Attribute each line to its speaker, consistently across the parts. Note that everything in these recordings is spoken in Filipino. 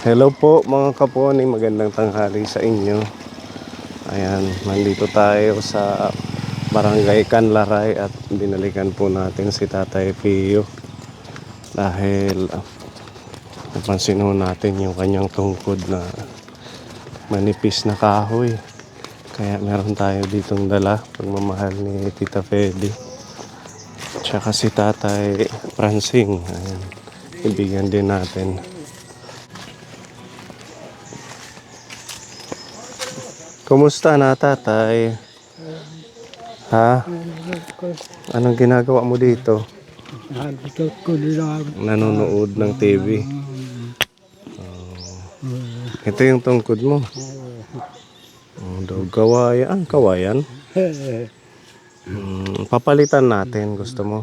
Speaker 1: Hello po mga kaponi, magandang tanghali sa inyo. Ayan, nandito tayo sa Barangay Canlaray at binalikan po natin si Tatay Pio dahil napansin ho natin yung kanyang tungkod na manipis na kahoy. Kaya meron tayo ditong dala, pagmamahal ni Tita Fedy tsaka si Tatay Pransing. Ayan, ibigyan din natin. Kumusta na, Tatay? Ha? Anong ginagawa mo dito? Nanonood ng TV. Ito yung tungkod mo. Daw kawayan. Kawayan? Papalitan natin. Gusto mo?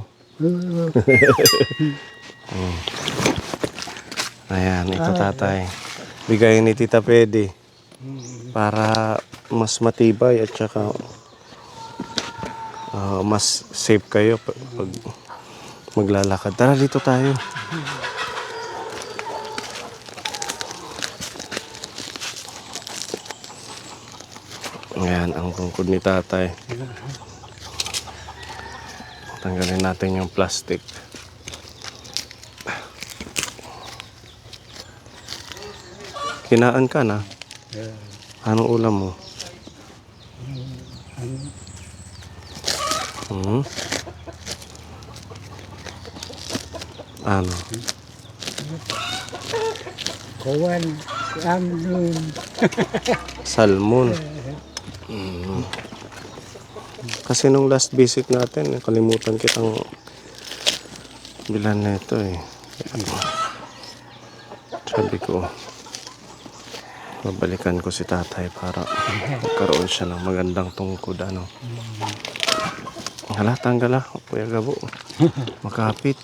Speaker 1: Ayan, ito Tatay. Bigay ni Tita Fedy para mas matibay at saka mas safe kayo pag maglalakad. Tara, dito tayo. Ayan ang tungkod ni Tatay. Tanggalin natin yung plastic. Kinaan ka na? Anong ulam mo? Ano?
Speaker 2: Kawan, salmon.
Speaker 1: Salmon. Kasi nung last visit natin, kalimutan kitang bilan na ito eh. Sabi ko, babalikan ko si Tatay para magkaroon siya ng magandang tungkod. Ano? Hala, tanggal ah. Kuya Gabo. Makapit.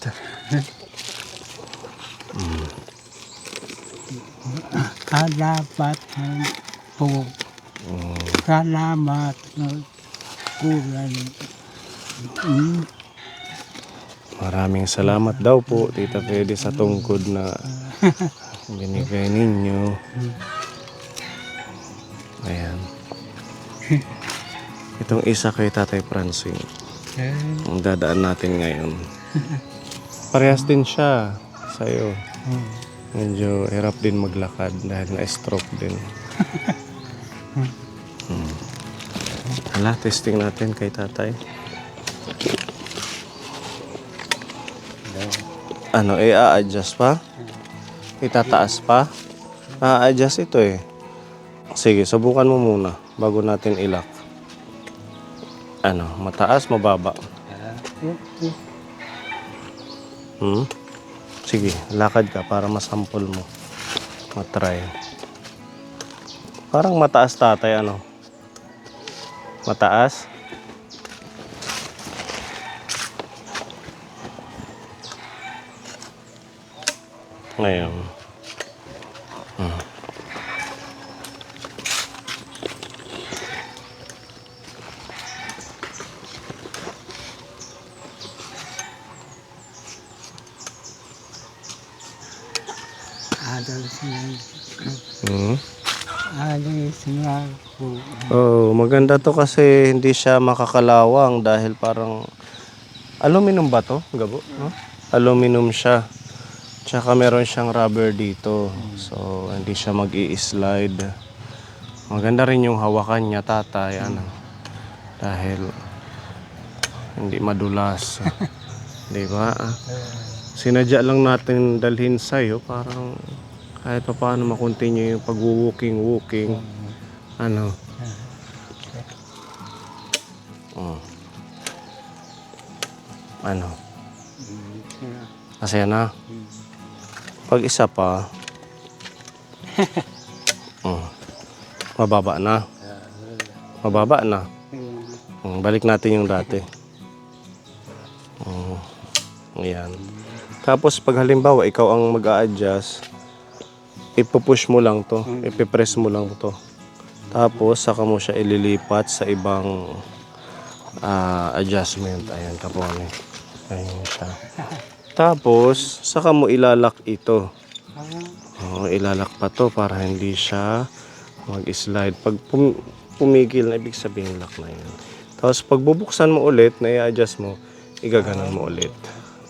Speaker 2: Kalapat po. Salamat ng kulan.
Speaker 1: Maraming salamat daw po, Tita Fedy, sa tungkod na binigay ninyo. Ayan. Itong isa kay Tatay Pransing. Ang dadaan natin ngayon. Parehas din siya sa'yo. Medyo hirap din maglakad dahil na-stroke din. Hala, testing natin kay Tatay. Ano, a-adjust pa? Itataas pa? A-adjust ito eh. Sige, subukan mo muna bago natin ilak. Ano, mataas, mababa? Sige, lakad ka para masample mo. Matry. Parang mataas, Tatay, ano? Mataas? Ngayon.
Speaker 2: Alis nga po.
Speaker 1: Oh, maganda to kasi hindi siya makakalawang dahil parang aluminum ba to, Gabo? No? Aluminum siya. Tsaka meron siyang rubber dito. So, hindi siya mag-i-slide. Maganda rin yung hawakan niya, Tatay. Ano? Dahil hindi madulas. Di ba? Sinadya lang natin dalhin sa'yo. Parang kahit pa paano makontinue yung pag-walking. Ano? Ano? Masaya na? Pag isa pa, mababa na. Mababa na. Balik natin yung dati. Ayan. Tapos pag halimbawa ikaw ang mag-a-adjust, ipupush mo lang to, ipipress mo lang to. Tapos saka mo siya ililipat sa ibang adjustment. Ayan, kapone. Ayan siya. Tapos saka mo ilalak ito. Ilalak pa to para hindi siya mag-slide. Pag pumigil na, ibig sabihin lock na yun. Tapos pag bubuksan mo ulit, na i-adjust mo, igaganon mo ulit.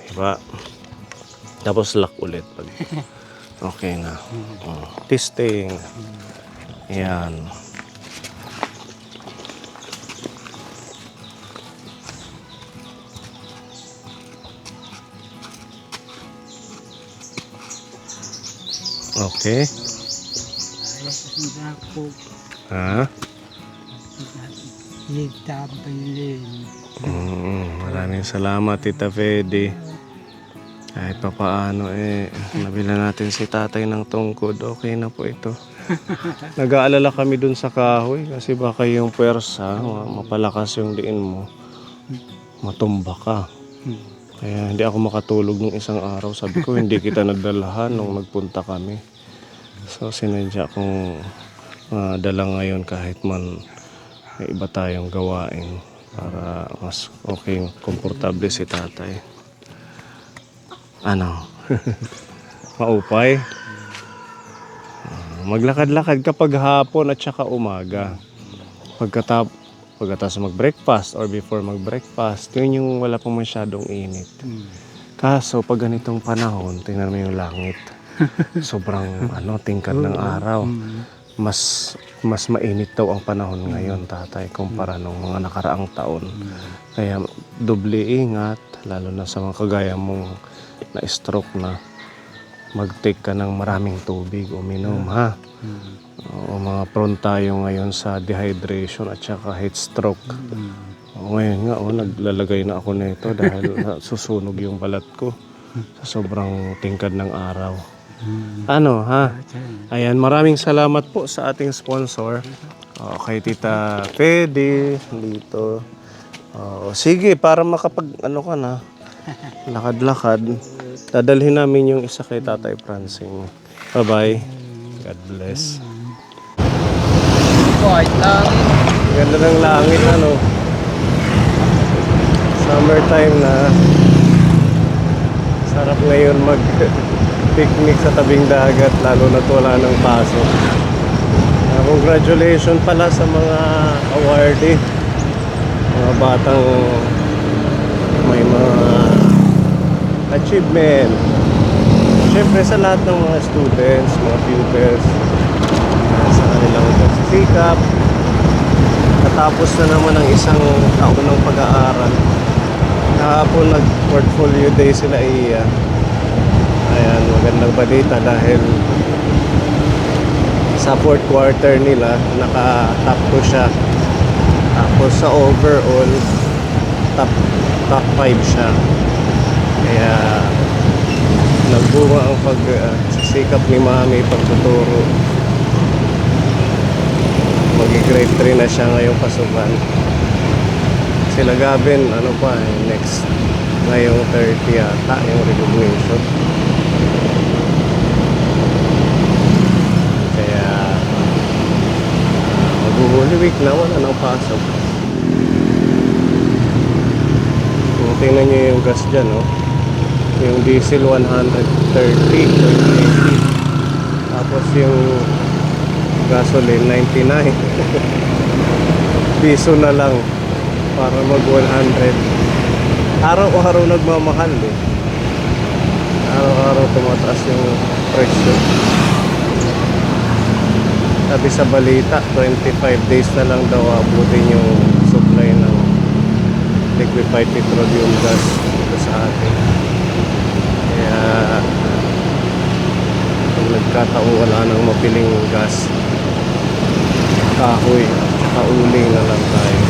Speaker 1: Diba? Tapos lock ulit. Pag okay na. Testing. Ayan. Okay.
Speaker 2: Ayos na po.
Speaker 1: Ha?
Speaker 2: Nagtapay
Speaker 1: Maraming salamat, Tita Fedy. Kahit pa paano nabila natin si tatay ng tungkod. Okay na po ito. Nag-aalala kami dun sa kahoy kasi baka yung puwersa, mapalakas yung diin mo, matumba ka. Kaya hindi ako makatulog nung isang araw. Sabi ko, hindi kita nadalahan nung nagpunta kami. So, sinadya kong dala ngayon kahit man may iba tayong gawain para mas okay, komportable si tatay. Ano? Maupay? Maglakad-lakad kapag hapon at saka umaga. Pagkatapos mag-breakfast or before mag-breakfast, yun yung wala pang masyadong init. Kaso pag ganitong panahon, tingnan mo yung langit. Sobrang tingkad ng araw. Mas mainit daw ang panahon ngayon, tatay, kumpara nung mga nakaraang taon. Kaya doble ingat, lalo na sa mga kagaya mong na-stroke na. Mag-take ka ng maraming tubig, uminom, ha? O mga prone tayo ngayon sa dehydration at saka heat stroke. Ngayon nga, naglalagay na ako nito dahil susunog yung balat ko sa sobrang tingkad ng araw. Ano, ha? Ayan, maraming salamat po sa ating sponsor. Kay Tita Fedy dito. Sige, para makapag ka na, lakad-lakad, dadalhin namin yung isa kay Tatay Prancing. Bye-bye. God bless. Ganda ng langit, summertime na. Sarap ngayon mag-picnic sa tabing dagat, lalo na wala ng pasok. Congratulations pala sa mga awardee, mga batang may mga achievement. Siyempre sa lahat ng mga students, mga pupils, sa kanilang pagsisikap. Natapos na naman ang isang taon ng pag-aaral. Kahapon nag-portfolio day sila iya. Ayan, magandang balita dahil sa fourth quarter nila naka-top 2 siya. Tapos sa overall top 5 siya. Kaya nagbunga ang pagsisikap ni Mami pagtuturo. Mag-grade 3 na siya ngayong pasukan. Sila Gavin, next ngayong 30 yata yung recognition. Kaya mag-Holy Week na wala nang pasok. Kung tingnan nyo yung gas dyan, yung diesel 130, 180. Tapos yung gasoline 99. Piso na lang para mag 100. Araw-araw nagmamahal Araw-araw tumataas yung presyo. Sabi sa balita, 25 days na lang daw abutin yung supply ng liquefied petroleum gas dito sa atin. Kaya kung nagkataon wala nang mapiling gas, kahoy at uling na lang tayo.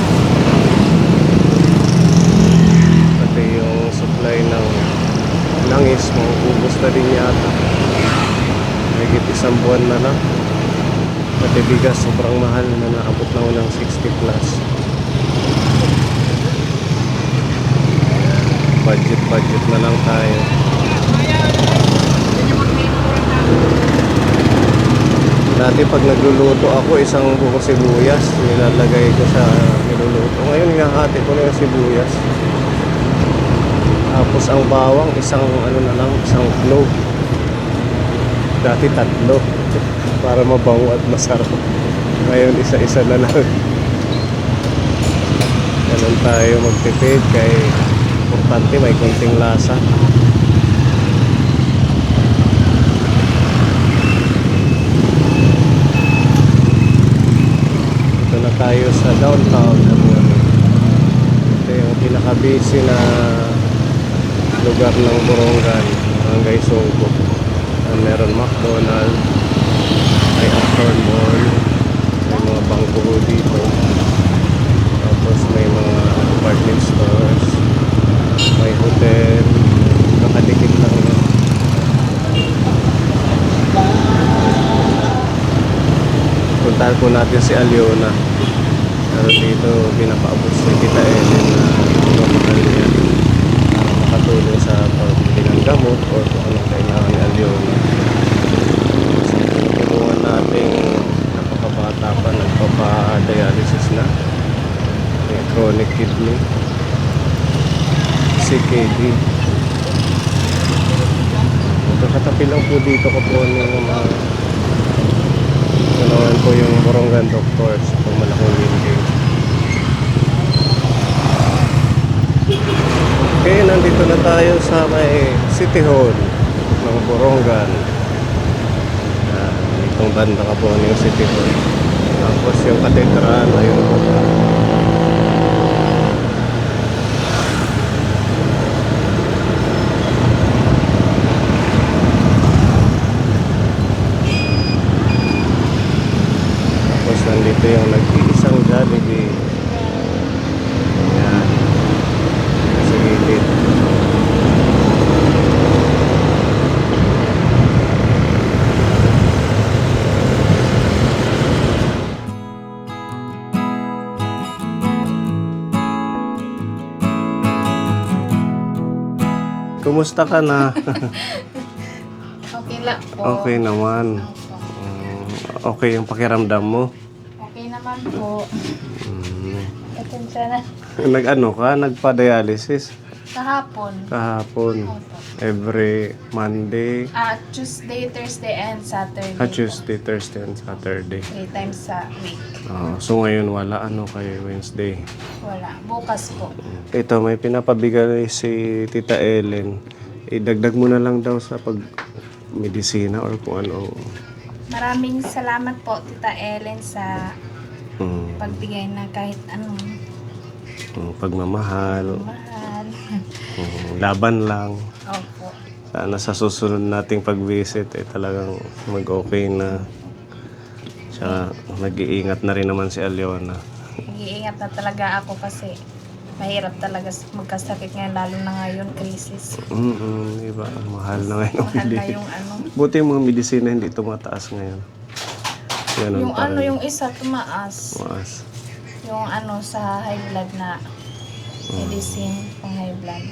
Speaker 1: Pati yung supply ng langis mauubos na din yata. Higit isang buwan na lang. Pati bigas sobrang mahal na naabot na ng 60 plus. Budget na lang tayo. Dati pag nagluluto ako, isang buko sibuyas nilalagay ko sa niluluto. Ngayon hinahati ko na yung sibuyas. Tapos ang bawang, isang clove. Dati 3. Para mabango at masarap. Ngayon isa-isa na lang. Ganun tayo magtipid kay importante may konting lasa. Ito na tayo sa downtown. Ito yung pinaka-busy na lugar ng Borongan, Barangay Songko. Meron McDonald's, may Uptown Mall, may mga bangko dito, tapos may mga apartment stores, may hotel, nakadikit lang yun. Puntahan po natin si Aliona. Pero dito pinapaabot si Tita Ellen na mamahal niya para makatulong sa pagbili ng gamot o kung anong kailangan ni Aliona. Tulungan natin napakabata pa, nagpapa-dialysis na, may chronic kidney, CKD. Katapi lang po dito ko po ng mga ganawan ko yung Borongan Doctors sa malaking building. Okay, nandito na tayo sa may City Hall ng Borongan. Itong banda ka po yung City Hall. Tapos yung Cathedral, ayun po. Tapos nandito yung nag-iisang Jollibee. Ayan. Sa gilid. Kumusta ka na?
Speaker 3: Okay lang po.
Speaker 1: Okay naman. Okay yung pakiramdam mo.
Speaker 3: Okay naman po.
Speaker 1: Mm.
Speaker 3: Atensya na.
Speaker 1: Nag-ano ka? Nagpa-dialysis
Speaker 3: Kahapon.
Speaker 1: kahapon.
Speaker 3: Opo.
Speaker 1: Every Monday,
Speaker 3: Tuesday, Thursday, and Saturday.
Speaker 1: Tuesday, Thursday, and Saturday.
Speaker 3: 3 times sa week.
Speaker 1: So ngayon wala ano kay Wednesday.
Speaker 3: Wala. Bukas po.
Speaker 1: Ito may pinapabigay si Tita Ellen. Idagdag mo na lang daw sa pag medisina or kung ano.
Speaker 3: Maraming salamat po, Tita Ellen, sa
Speaker 1: Mm,
Speaker 3: pagbigay na kahit anong
Speaker 1: pagmamahal.
Speaker 3: mahal.
Speaker 1: Laban lang.
Speaker 3: Opo.
Speaker 1: Sana sa susunod nating pag-visit talagang mag-okay na. Siya nag-iingat na rin naman si Aliona.
Speaker 3: Nag-iingat na talaga ako kasi mahirap talaga magkasakit ngayon, lalo na ngayon, crisis.
Speaker 1: Diba? Mahal na ngayon ang
Speaker 3: Mahal na
Speaker 1: bilihin.
Speaker 3: yung ano.
Speaker 1: Buti yung mga medisina hindi tumataas ngayon. Ganun
Speaker 3: Yung
Speaker 1: pa
Speaker 3: ano,
Speaker 1: rin.
Speaker 3: yung isa tumaas.
Speaker 1: Maas.
Speaker 3: Yung ano sa high blood na medicine pang high blood.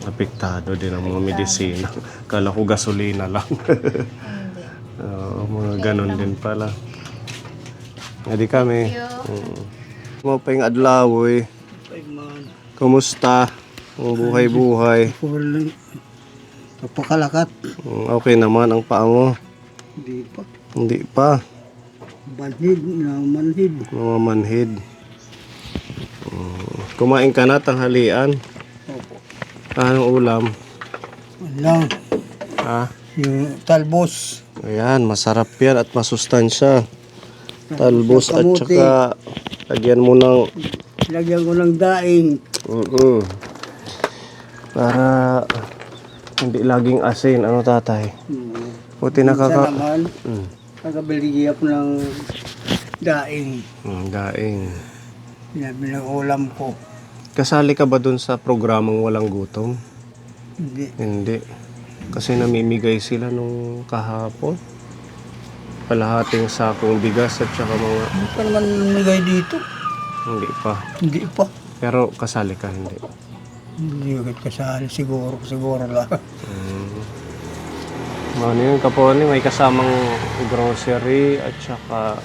Speaker 1: Apektado din ang mga medisina. Kala ko gasolina lang.
Speaker 3: Hindi.
Speaker 1: Mga ganun din pala. Hindi kami.
Speaker 3: Thank you.
Speaker 1: Mo pa yung adlaw eh.
Speaker 2: Ay man,
Speaker 1: Kumusta? Ang buhay-buhay.
Speaker 2: full napakalakat.
Speaker 1: Okay naman ang paa mo.
Speaker 2: Hindi pa.
Speaker 1: Hindi pa.
Speaker 2: Manhid na manhid.
Speaker 1: Mga manhid. Kumain ka na tanghalian.
Speaker 2: Opo.
Speaker 1: Anong ulam?
Speaker 2: Lang,
Speaker 1: Ha?
Speaker 2: yung talbos.
Speaker 1: Ayan, masarap yan at masustansya. Talbos at
Speaker 2: Kamuti.
Speaker 1: saka lagyan mo ng
Speaker 2: Lagyan ko ng daing.
Speaker 1: para hindi laging asin. Ano tatay? Buti
Speaker 2: Minsan
Speaker 1: nakaka...
Speaker 2: naman,
Speaker 1: Mm.
Speaker 2: nakabili ako ng daing.
Speaker 1: Daing.
Speaker 2: Sinabi ng ulam ko.
Speaker 1: Kasali ka ba dun sa programang Walang Gutom?
Speaker 2: Hindi.
Speaker 1: Hindi. Kasi namimigay sila nung kahapon. Kalahating sakong bigas at saka mga...
Speaker 2: Hindi pa naman namigay dito.
Speaker 1: Hindi pa.
Speaker 2: Hindi pa.
Speaker 1: Pero kasali ka, hindi.
Speaker 2: Hindi agad kasali. Siguro lang.
Speaker 1: Ano yun, Kaponi, may kasamang grocery at saka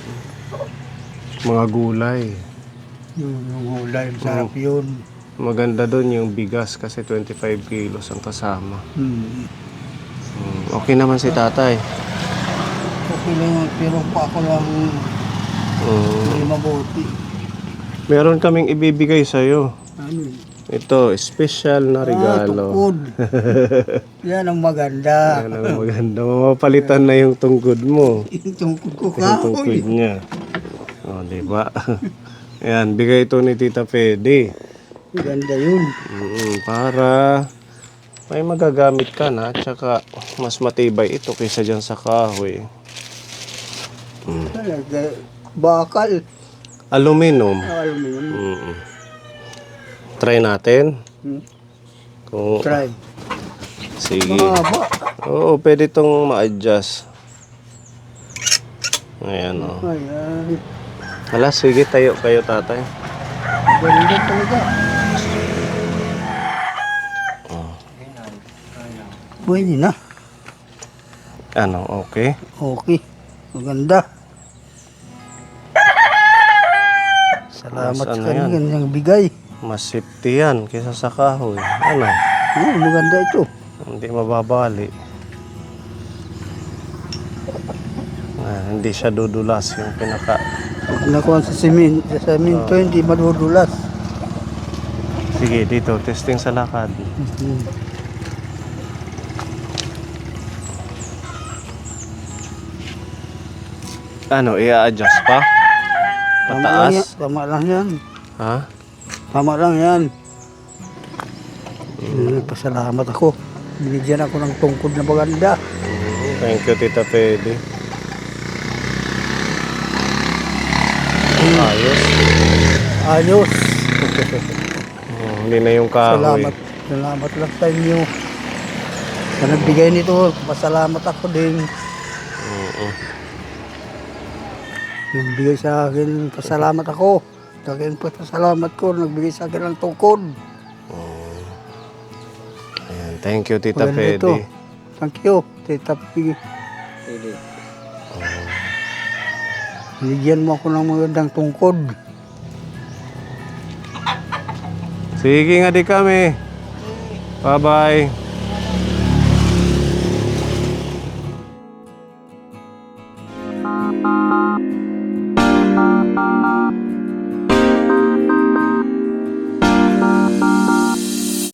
Speaker 1: mga gulay.
Speaker 2: Yung gulay, sarap yun.
Speaker 1: Maganda doon yung bigas kasi 25 kilos ang kasama.
Speaker 2: Hmm.
Speaker 1: Okay naman si tatay.
Speaker 2: Okay lang yun, pero pa ako lang hindi mabuti.
Speaker 1: Meron kaming ibibigay sa'yo.
Speaker 2: Ano yun?
Speaker 1: Ito, special na regalo.
Speaker 2: Tukod. Yan ang maganda.
Speaker 1: Yan ang maganda. Mapapalitan na yung tungkod mo.
Speaker 2: Yung tungkod ko
Speaker 1: Yung tungkod
Speaker 2: kahoy.
Speaker 1: niya. O, diba? Ayan, bigay ito ni Tita Pedi.
Speaker 2: Maganda yun.
Speaker 1: Para may magagamit ka na. Tsaka mas matibay ito kaysa dyan sa kahoy.
Speaker 2: Talaga, bakal.
Speaker 1: Aluminum.
Speaker 2: Alam mo yun.
Speaker 1: Try natin. Kung,
Speaker 2: Try.
Speaker 1: sige.
Speaker 2: Mahaba.
Speaker 1: Oo, pwede itong ma-adjust. Ayan, o.
Speaker 2: Ayan.
Speaker 1: Hala, sige, tayo kayo, tatay.
Speaker 2: Ganda talaga. Pwede na.
Speaker 1: Ano, okay?
Speaker 2: Okay. Maganda. Salamat
Speaker 1: Mas
Speaker 2: sa
Speaker 1: ano
Speaker 2: kanya.
Speaker 1: yan?
Speaker 2: Ganyang bigay.
Speaker 1: Mas safety yan kaysa sa kahoy. Ano?
Speaker 2: Maganda ito.
Speaker 1: Hindi mababali. Hindi siya dudulas yung pinaka...
Speaker 2: Pag nakuha sa semento, hindi madudulas.
Speaker 1: Sige, dito, testing sa lakad. Ano, i-adjust pa? Pataas?
Speaker 2: Tama lang yan.
Speaker 1: Ha?
Speaker 2: Tama lang yan. Pasalamat ako. Binigyan ako ng tungkod na maganda.
Speaker 1: Thank you, Tita Pedi. Ayos.
Speaker 2: Ayos.
Speaker 1: Hindi na yung kahoy.
Speaker 2: Salamat. Salamat lang sa inyo. Sa nagbigay nito, pasalamat ako din. Nagbigay sa akin, pasalamat ako. Sa akin pasalamat ko, nagbigay sa akin ng tungkod.
Speaker 1: Ayan, thank you, Tita
Speaker 2: Maganda ito.
Speaker 1: Pedi.
Speaker 2: Thank you, Tita Pidi. Binigyan mo ako ng magandang tungkod.
Speaker 1: Sige nga di kami. Bye-bye.